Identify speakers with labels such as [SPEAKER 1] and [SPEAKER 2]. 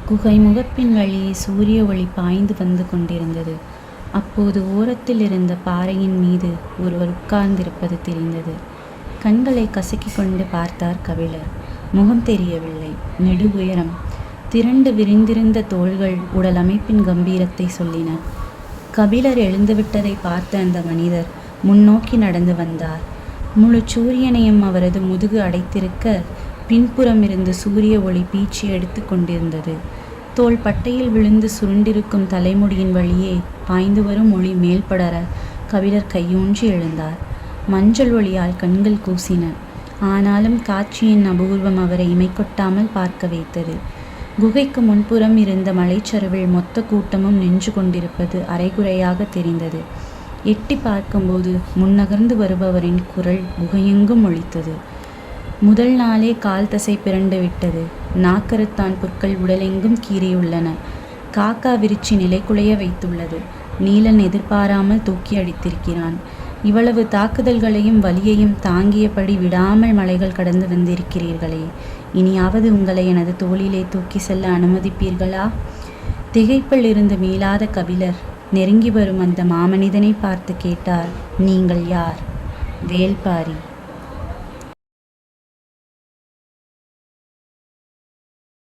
[SPEAKER 1] குகை முகப்பின் வழியே சூரிய ஒளி பாய்ந்து வந்து கொண்டிருந்தது. அப்போது ஓரத்தில் இருந்த பாறையின் மீது ஒருவர் உட்கார்ந்திருப்பது தெரிந்தது. கண்களை கசக்கிக் கொண்டு பார்த்தார் கபிலர். முகம் தெரியவில்லை. நெடு உயரம், திரண்டு விரிந்திருந்த தோள்கள் உடல் அமைப்பின் கம்பீரத்தை சொல்லின. கபிலர் எழுந்துவிட்டதை பார்த்த அந்த மனிதர் முன்னோக்கி நடந்து வந்தார். முழு சூரியனையும் அவரது முதுகு அடைத்திருக்க பின்புறம் இருந்து சூரிய ஒளி பீச்சி எடுத்து கொண்டிருந்தது. தோள் பட்டையில் விழுந்து சுருண்டிருக்கும் தலைமுடியின் வழியே பாய்ந்து வரும் ஒளி மேல்படர கபிலர் கையூன்றி எழுந்தார். மஞ்சள் ஒளியால் கண்கள் கூசின. ஆனாலும் காட்சியின் அபூர்வம் அவரை இமைக்கொட்டாமல் பார்க்க வைத்தது. குகைக்கு முன்புறம் இருந்த மலைச்சரிவில் மொத்த கூட்டமும் நின்று கொண்டிருப்பது அரைகுறையாக தெரிந்தது. எட்டி பார்க்கும்போது முன்னகர்ந்து வருபவரின் குரல் குகையெங்கும் ஒலித்தது. முதல் நாளே கால் தசை பிறண்டு விட்டது. நாக்கருத்தான் புற்கள் உடலெங்கும் கீறியுள்ளன. காக்கா விரிச்சி நிலைக்குலைய வைத்துள்ளது. நீலன் எதிர்பாராமல் தூக்கி அடித்திருக்கிறான். இவ்வளவு தாக்குதல்களையும் வலியையும் தாங்கியபடி விடாமல் மலைகள் கடந்து வந்திருக்கிறீர்களே, இனியாவது உங்களை எனது தோளிலே தூக்கி செல்ல அனுமதிப்பீர்களா? திகைப்பில் இருந்து மீளாத கபிலர் நெருங்கி வரும் அந்த மாமனிதனை பார்த்து கேட்டார், நீங்கள் யார்? வேல்பாரி.